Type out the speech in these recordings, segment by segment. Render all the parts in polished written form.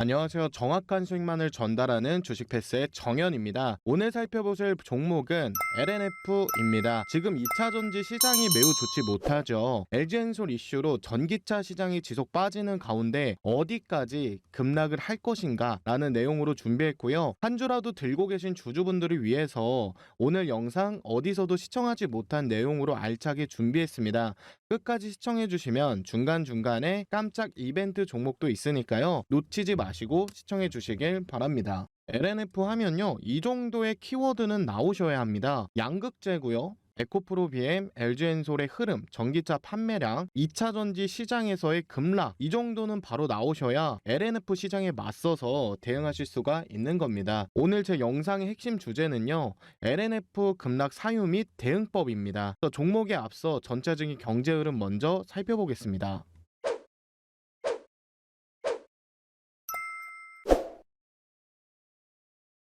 안녕하세요. 정확한 수익만을 전달하는 주식패스의 정현입니다. 오늘 살펴보실 종목은 LNF입니다. 지금 2차 전지 시장이 매우 좋지 못하죠. LG엔솔 이슈로 전기차 시장이 지속 빠지는 가운데 어디까지 급락을 할 것인가 라는 내용으로 준비했고요. 한 주라도 들고 계신 주주분들을 위해서 오늘 영상 어디서도 시청하지 못한 내용으로 알차게 준비했습니다. 끝까지 시청해 주시면 중간중간에 깜짝 이벤트 종목도 있으니까요. 놓치지 마시고 시청해 주시길 바랍니다. LNF 하면요, 이 정도의 키워드는 나오셔야 합니다. 양극재고요. 에코프로 BM, LG엔솔의 흐름, 전기차 판매량, 2차 전지 시장에서의 급락, 이 정도는 바로 나오셔야 LNF 시장에 맞서서 대응하실 수가 있는 겁니다. 오늘 제 영상의 핵심 주제는요, LNF 급락 사유 및 대응법입니다. 종목에 앞서 전체적인 경제 흐름 먼저 살펴보겠습니다.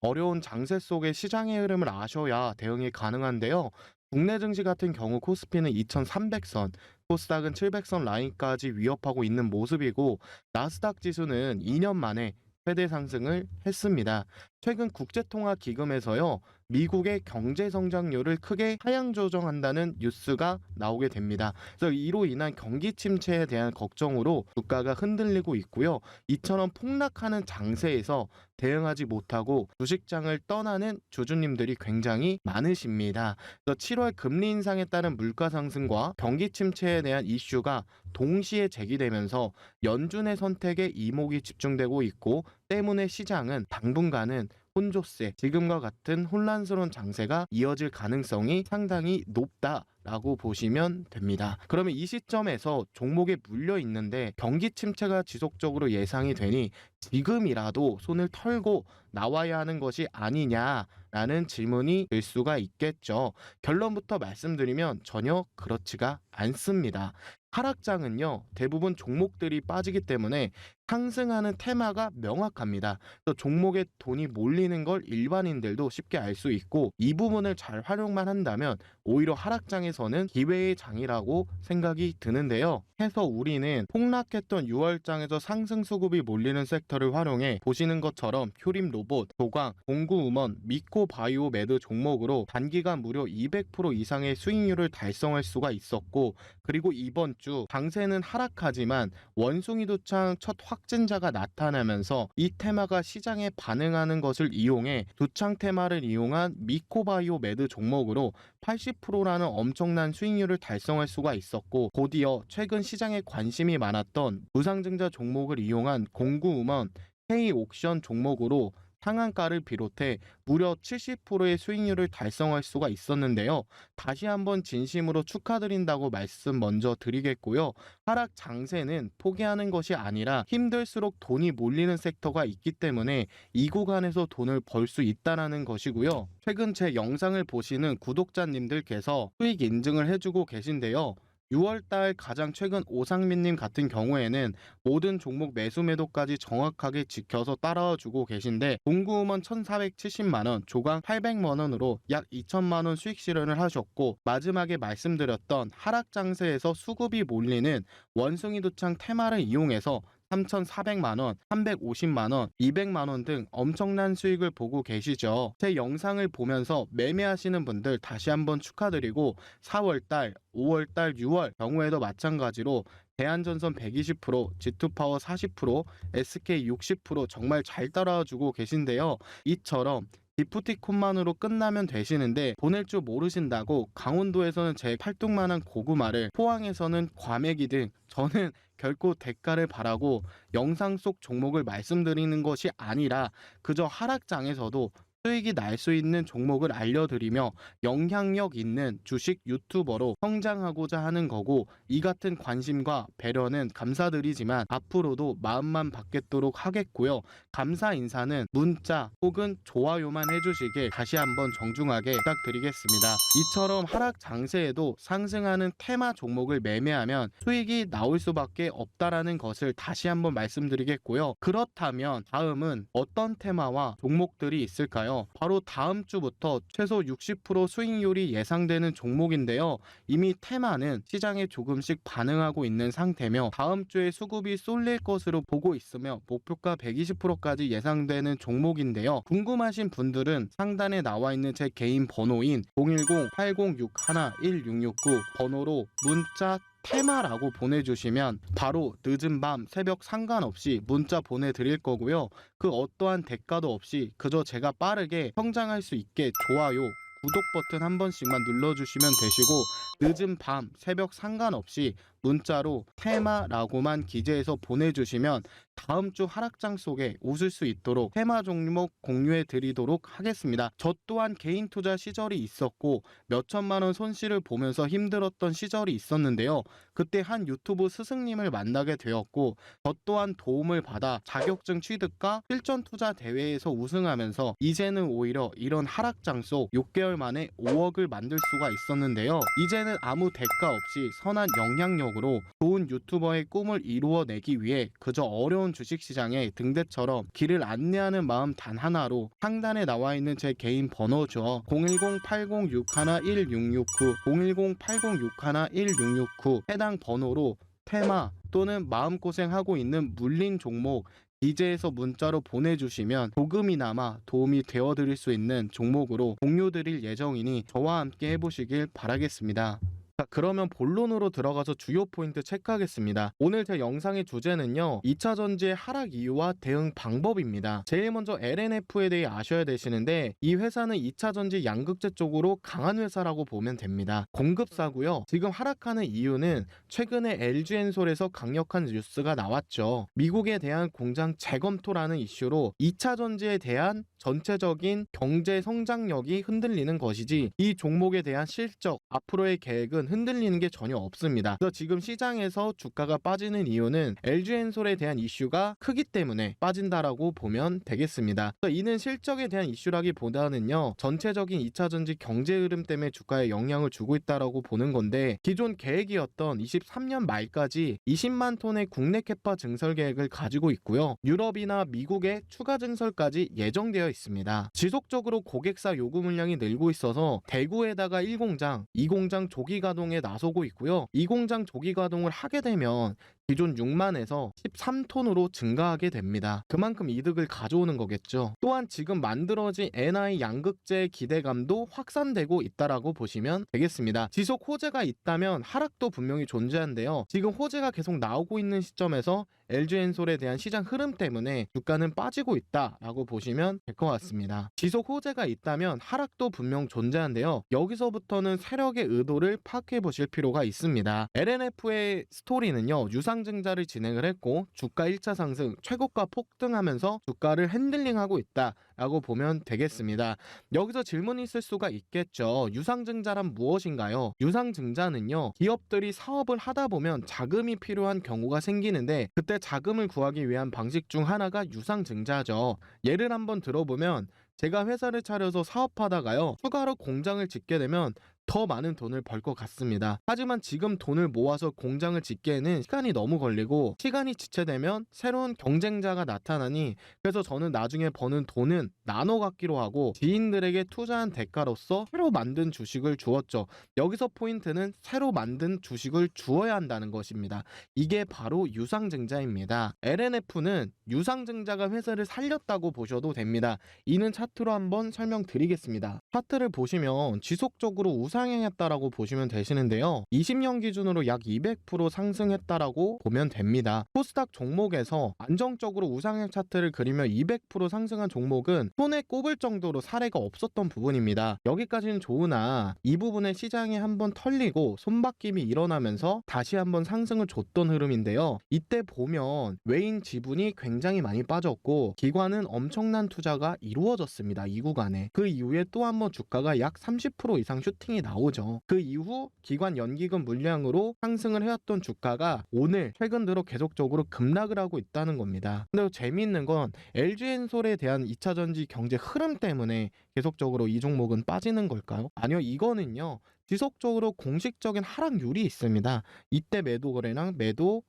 어려운 장세 속의 시장의 흐름을 아셔야 대응이 가능한데요. 국내 증시 같은 경우 코스피는 2300선, 코스닥은 700선 라인까지 위협하고 있는 모습이고, 나스닥 지수는 2년 만에 최대 상승을 했습니다. 최근 국제통화기금에서요, 미국의 경제 성장률을 크게 하향 조정한다는 뉴스가 나오게 됩니다. 그래서 이로 인한 경기 침체에 대한 걱정으로 주가가 흔들리고 있고요. 이처럼 폭락하는 장세에서 대응하지 못하고 주식장을 떠나는 주주님들이 굉장히 많으십니다. 그래서 7월 금리 인상에 따른 물가 상승과 경기 침체에 대한 이슈가 동시에 제기되면서 연준의 선택에 이목이 집중되고 있고, 때문에 시장은 당분간은 혼조세, 지금과 같은 혼란스러운 장세가 이어질 가능성이 상당히 높다라고 보시면 됩니다. 그러면 이 시점에서 종목에 물려 있는데 경기 침체가 지속적으로 예상이 되니 지금이라도 손을 털고 나와야 하는 것이 아니냐라는 질문이 들 수가 있겠죠. 결론부터 말씀드리면 전혀 그렇지가 않습니다. 하락장은요, 대부분 종목들이 빠지기 때문에 상승하는 테마가 명확합니다. 또 종목에 돈이 몰리는 걸 일반인들도 쉽게 알 수 있고, 이 부분을 잘 활용만 한다면 오히려 하락장에서는 기회의 장이라고 생각이 드는데요. 해서 우리는 폭락했던 6월장에서 상승 수급이 몰리는 섹터를 활용해 보시는 것처럼 효림 로봇, 도광, 공구음원, 미코바이오 매드 종목으로 단기간 무려 200% 이상의 수익률을 달성할 수가 있었고, 그리고 이번 주 장세는 하락하지만 원숭이 도창 첫 확진자가 나타나면서 이 테마가 시장에 반응하는 것을 이용해 두창 테마를 이용한 미코바이오 매드 종목으로 80%라는 엄청난 수익률을 달성할 수가 있었고, 곧이어 최근 시장에 관심이 많았던 무상증자 종목을 이용한 공구음원, K옥션 종목으로 상한가를 비롯해 무려 70%의 수익률을 달성할 수가 있었는데요. 다시 한번 진심으로 축하드린다고 말씀 먼저 드리겠고요. 하락 장세는 포기하는 것이 아니라 힘들수록 돈이 몰리는 섹터가 있기 때문에 이 구간에서 돈을 벌 수 있다는 것이고요. 최근 제 영상을 보시는 구독자님들께서 수익 인증을 해주고 계신데요. 6월달 가장 최근 오상민님 같은 경우에는 모든 종목 매수 매도까지 정확하게 지켜서 따라와 주고 계신데, 공구음원 1470만원, 조강 800만원으로 약 2천만원 수익 실현을 하셨고, 마지막에 말씀드렸던 하락 장세에서 수급이 몰리는 원숭이 도창 테마를 이용해서 3,400만원, 350만원, 200만원 등 엄청난 수익을 보고 계시죠. 제 영상을 보면서 매매하시는 분들 다시 한번 축하드리고, 4월달, 5월달, 6월 경우에도 마찬가지로 대한전선 120%, G2파워 40%, SK 60% 정말 잘 따라주고 계신데요. 이처럼 기프티콘만으로 끝나면 되시는데 보낼 줄 모르신다고 강원도에서는 제 팔뚝만한 고구마를, 포항에서는 과메기 등, 저는 결코 대가를 바라고 영상 속 종목을 말씀드리는 것이 아니라 그저 하락장에서도 수익이 날 수 있는 종목을 알려드리며 영향력 있는 주식 유튜버로 성장하고자 하는 거고, 이 같은 관심과 배려는 감사드리지만 앞으로도 마음만 받겠도록 하겠고요. 감사 인사는 문자 혹은 좋아요만 해주시길 다시 한번 정중하게 부탁드리겠습니다. 이처럼 하락 장세에도 상승하는 테마 종목을 매매하면 수익이 나올 수밖에 없다라는 것을 다시 한번 말씀드리겠고요. 그렇다면 다음은 어떤 테마와 종목들이 있을까요? 있잖아요. 바로 다음 주부터 최소 60% 수익률이 예상되는 종목인데요. 이미 테마는 시장에 조금씩 반응하고 있는 상태며 다음 주에 수급이 쏠릴 것으로 보고 있으며 목표가 120%까지 예상되는 종목인데요. 궁금하신 분들은 상단에 나와 있는 제 개인 번호인 010-8061-1669 번호로 문자 테마라고 보내주시면 바로 늦은 밤 새벽 상관없이 문자 보내드릴 거고요. 그 어떠한 대가도 없이 그저 제가 빠르게 성장할 수 있게 좋아요, 구독 버튼 한 번씩만 눌러주시면 되시고, 늦은 밤 새벽 상관없이 문자로 테마라고만 기재해서 보내주시면 다음 주 하락장 속에 웃을 수 있도록 테마 종목 공유해 드리도록 하겠습니다. 저 또한 개인 투자 시절이 있었고 몇천만 원 손실을 보면서 힘들었던 시절이 있었는데요. 그때 한 유튜브 스승님을 만나게 되었고 저 또한 도움을 받아 자격증 취득과 실전 투자 대회에서 우승하면서 이제는 오히려 이런 하락장 속 6개월 만에 5억을 만들 수가 있었는데요. 이제는 아무 대가 없이 선한 영향력으로 좋은 유튜버의 꿈을 이루어내기 위해 그저 어려운 주식시장에 등대처럼 길을 안내하는 마음 단 하나로 상단에 나와 있는 제 개인 번호죠. 010-8061-1669 010-8061-1669 해당 번호로 테마 또는 마음고생하고 있는 물린 종목 기재해서 문자로 보내주시면 조금이나마 도움이 되어드릴 수 있는 종목으로 공유드릴 예정이니 저와 함께 해보시길 바라겠습니다. 자, 그러면 본론으로 들어가서 주요 포인트 체크하겠습니다. 오늘 제 영상의 주제는요, 2차전지의 하락 이유와 대응 방법입니다. 제일 먼저 LNF에 대해 아셔야 되시는데, 이 회사는 2차전지 양극재 쪽으로 강한 회사라고 보면 됩니다. 공급사고요. 지금 하락하는 이유는 최근에 LG엔솔에서 강력한 뉴스가 나왔죠. 미국에 대한 공장 재검토라는 이슈로 2차전지에 대한 전체적인 경제 성장력이 흔들리는 것이지 이 종목에 대한 실적, 앞으로의 계획은 흔들리는 게 전혀 없습니다. 그래서 지금 시장에서 주가가 빠지는 이유는 LG엔솔에 대한 이슈가 크기 때문에 빠진다라고 보면 되겠습니다. 그래서 이는 실적에 대한 이슈라기보다는요, 전체적인 2차전지 경제 흐름 때문에 주가에 영향을 주고 있다라고 보는 건데, 기존 계획이었던 23년 말까지 20만 톤의 국내 캐파 증설 계획을 가지고 있고요. 유럽이나 미국의 추가 증설까지 예정되어 있습니다. 지속적으로 고객사 요구 물량이 늘고 있어서 대구에다가 1공장, 2공장 조기 가동에 나서고 있고요. 이 공장 조기 가동을 하게 되면 기존 6만에서 13톤으로 증가하게 됩니다. 그만큼 이득을 가져오는 거겠죠. 또한 지금 만들어진 NI 양극재의 기대감도 확산되고 있다라고 보시면 되겠습니다. 지속 호재가 있다면 하락도 분명히 존재한데요. 지금 호재가 계속 나오고 있는 시점에서 LG엔솔에 대한 시장 흐름 때문에 주가는 빠지고 있다라고 보시면 될 것 같습니다. 지속 호재가 있다면 하락도 분명 존재한데요. 여기서부터는 세력의 의도를 파악해 보실 필요가 있습니다. LNF의 스토리는요, 유상증자를 진행을 했고 주가 1차 상승, 최고가 폭등하면서 주가를 핸들링하고 있다라고 보면 되겠습니다. 여기서 질문이 있을 수가 있겠죠. 유상증자란 무엇인가요? 유상증자는요, 기업들이 사업을 하다 보면 자금이 필요한 경우가 생기는데 그때 자금을 구하기 위한 방식 중 하나가 유상증자죠. 예를 한번 들어보면 제가 회사를 차려서 사업하다가요, 추가로 공장을 짓게 되면 더 많은 돈을 벌 것 같습니다. 하지만 지금 돈을 모아서 공장을 짓기에는 시간이 너무 걸리고 시간이 지체되면 새로운 경쟁자가 나타나니, 그래서 저는 나중에 버는 돈은 나눠 갖기로 하고 지인들에게 투자한 대가로서 새로 만든 주식을 주었죠. 여기서 포인트는 새로 만든 주식을 주어야 한다는 것입니다. 이게 바로 유상증자입니다. LNF는 유상증자가 회사를 살렸다고 보셔도 됩니다. 이는 차트로 한번 설명드리겠습니다. 차트를 보시면 지속적으로 우상향했다라고 보시면 되시는데요. 20년 기준으로 약 200% 상승했다라고 보면 됩니다. 코스닥 종목에서 안정적으로 우상향 차트를 그리며 200% 상승한 종목은 손에 꼽을 정도로 사례가 없었던 부분입니다. 여기까지는 좋으나 이 부분에 시장이 한번 털리고 손바뀜이 일어나면서 다시 한번 상승을 줬던 흐름인데요. 이때 보면 외인 지분이 굉장히 많이 빠졌고 기관은 엄청난 투자가 이루어졌습니다. 이 구간에. 그 이후에 또 한 번 주가가 약 30% 이상 슈팅이 나오죠. 그 이후 기관 연기금 물량으로 상승을 해왔던 주가가 오늘 최근 들어 계속적으로 급락을 하고 있다는 겁니다. 근데 재미있는 건 LG엔솔에 대한 2차전지 경제 흐름 때문에 계속적으로 이 종목은 빠지는 걸까요? 아니요, 이거는요, 지속적으로 공식적인 하락률이 있습니다. 이때 매도 거래량 매도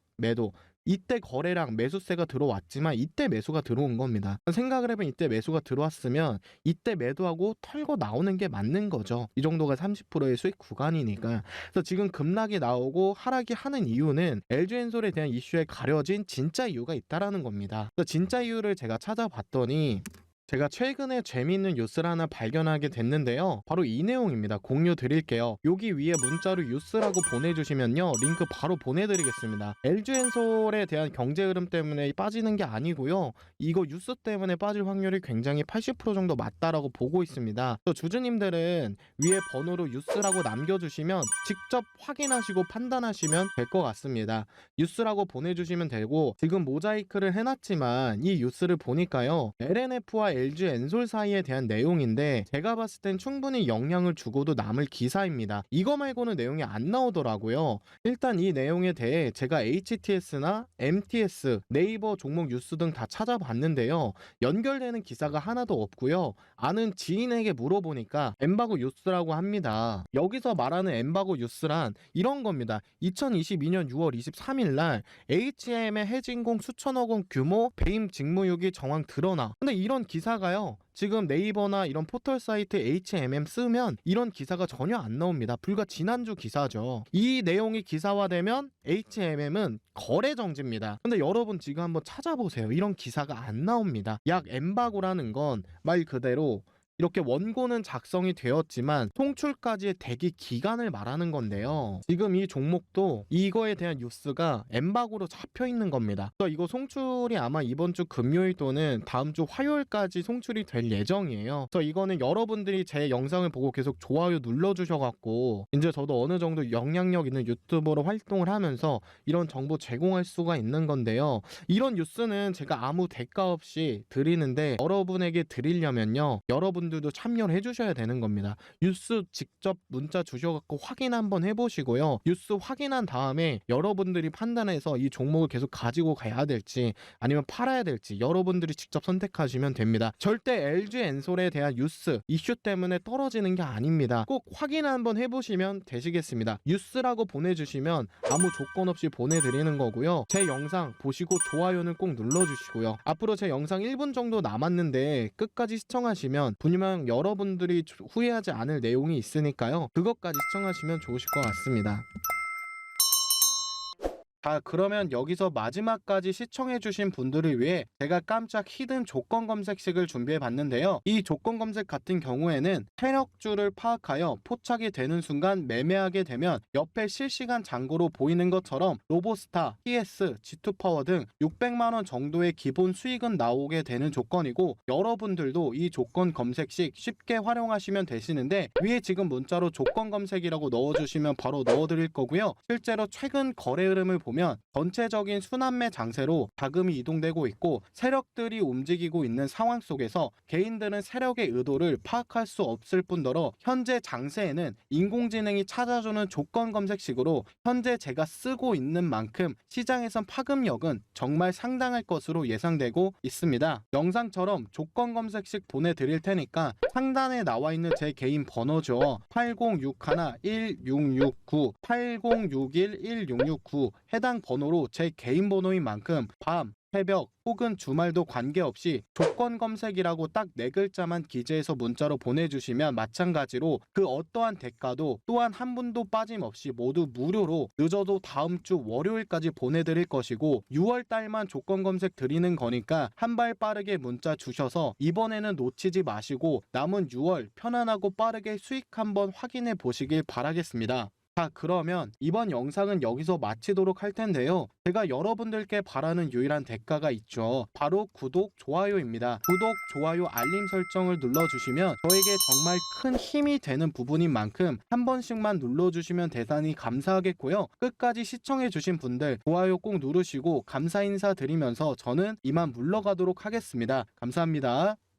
이때 거래량 매수세가 들어왔지만 이때 매수가 들어온 겁니다. 생각을 해보면 이때 매수가 들어왔으면 이때 매도하고 털고 나오는 게 맞는 거죠. 이 정도가 30%의 수익 구간이니까. 그래서 지금 급락이 나오고 하락이 하는 이유는 LG엔솔에 대한 이슈에 가려진 진짜 이유가 있다라는 겁니다. 그래서 진짜 이유를 제가 찾아봤더니 제가 최근에 재미있는 뉴스를 하나 발견하게 됐는데요. 바로 이 내용입니다. 공유 드릴게요. 여기 위에 문자로 뉴스라고 보내주시면요. 링크 바로 보내드리겠습니다. LG엔솔에 대한 경제 흐름 때문에 빠지는 게 아니고요. 이거 뉴스 때문에 빠질 확률이 굉장히 80% 정도 맞다라고 보고 있습니다. 또 주주님들은 위에 번호로 뉴스라고 남겨주시면 직접 확인하시고 판단하시면 될 것 같습니다. 뉴스라고 보내주시면 되고 지금 모자이크를 해놨지만 이 뉴스를 보니까요. LNF와 LG엔솔 사이에 대한 내용인데 제가 봤을 땐 충분히 영향을 주고도 남을 기사입니다. 이거 말고는 내용이 안 나오더라고요. 일단 이 내용에 대해 제가 HTS나 MTS, 네이버 종목 뉴스 등 다 찾아봤는데요. 연결되는 기사가 하나도 없고요. 아는 지인에게 물어보니까 엠바고 뉴스라고 합니다. 여기서 말하는 엠바고 뉴스란 이런 겁니다. 2022년 6월 23일 날 HM의 해진공 수천억 원 규모 배임 직무유기 정황 드러나. 근데 이런 기사가요. 지금 네이버나 이런 포털 사이트 HMM 쓰면 이런 기사가 전혀 안 나옵니다. 불과 지난주 기사죠. 이 내용이 기사화되면 HMM은 거래 정지입니다. 근데 여러분 지금 한번 찾아보세요. 이런 기사가 안 나옵니다. 약 엠바고라는 건 말 그대로 이렇게 원고는 작성이 되었지만 송출까지의 대기 기간을 말하는 건데요. 지금 이 종목도 이거에 대한 뉴스가 엠바고로 잡혀 있는 겁니다. 그래서 이거 송출이 아마 이번 주 금요일 또는 다음 주 화요일까지 송출이 될 예정이에요. 그래서 이거는 여러분들이 제 영상을 보고 계속 좋아요 눌러주셔갖고 이제 저도 어느 정도 영향력 있는 유튜버로 활동을 하면서 이런 정보 제공할 수가 있는 건데요. 이런 뉴스는 제가 아무 대가 없이 드리는데 여러분에게 드리려면요. 여러분들도 참여를 해주셔야 되는 겁니다. 뉴스 직접 문자 주셔갖고 확인 한번 해보시고요. 뉴스 확인한 다음에 여러분들이 판단해서 이 종목을 계속 가지고 가야 될지 아니면 팔아야 될지 여러분들이 직접 선택하시면 됩니다. 절대 LG엔솔에 대한 뉴스 이슈 때문에 떨어지는 게 아닙니다. 꼭 확인 한번 해보시면 되시겠습니다. 뉴스라고 보내주시면 아무 조건 없이 보내드리는 거고요. 제 영상 보시고 좋아요는 꼭 눌러주시고요. 앞으로 제 영상 1분 정도 남았는데 끝까지 시청하시면 분명 여러분들이 후회하지 않을 내용이 있으니까요. 그것까지 시청하시면 좋으실 것 같습니다. 자, 그러면 여기서 마지막까지 시청해주신 분들을 위해 제가 깜짝 히든 조건 검색식을 준비해 봤는데요. 이 조건 검색 같은 경우에는 세력주를 파악하여 포착이 되는 순간 매매하게 되면 옆에 실시간 잔고로 보이는 것처럼 로보스타, TS, G2파워 등 600만원 정도의 기본 수익은 나오게 되는 조건이고 여러분들도 이 조건 검색식 쉽게 활용하시면 되시는데 위에 지금 문자로 조건 검색이라고 넣어주시면 바로 넣어드릴 거고요. 실제로 최근 거래 흐름을 보면 전체적인 순환매 장세로 자금이 이동되고 있고 세력들이 움직이고 있는 상황 속에서 개인들은 세력의 의도를 파악할 수 없을 뿐더러 현재 장세에는 인공지능이 찾아주는 조건 검색식으로 현재 제가 쓰고 있는 만큼 시장에선 파급력은 정말 상당할 것으로 예상되고 있습니다. 영상처럼 조건 검색식 보내드릴 테니까 상단에 나와 있는 제 개인 번호죠. 801-1669 8061-1669 해당 번호로 제 개인 번호인 만큼 밤, 새벽 혹은 주말도 관계없이 조건 검색이라고 딱 4글자만 기재해서 문자로 보내주시면 마찬가지로 그 어떠한 대가도 또한 한 분도 빠짐없이 모두 무료로 늦어도 다음 주 월요일까지 보내드릴 것이고 6월달만 조건 검색 드리는 거니까 한 발 빠르게 문자 주셔서 이번에는 놓치지 마시고 남은 6월 편안하고 빠르게 수익 한번 확인해 보시길 바라겠습니다. 자, 그러면 이번 영상은 여기서 마치도록 할 텐데요. 제가 여러분들께 바라는 유일한 대가가 있죠. 바로 구독, 좋아요입니다. 구독, 좋아요, 알림 설정을 눌러주시면 저에게 정말 큰 힘이 되는 부분인 만큼 한 번씩만 눌러주시면 대단히 감사하겠고요. 끝까지 시청해주신 분들 좋아요 꼭 누르시고 감사 인사 드리면서 저는 이만 물러가도록 하겠습니다. 감사합니다.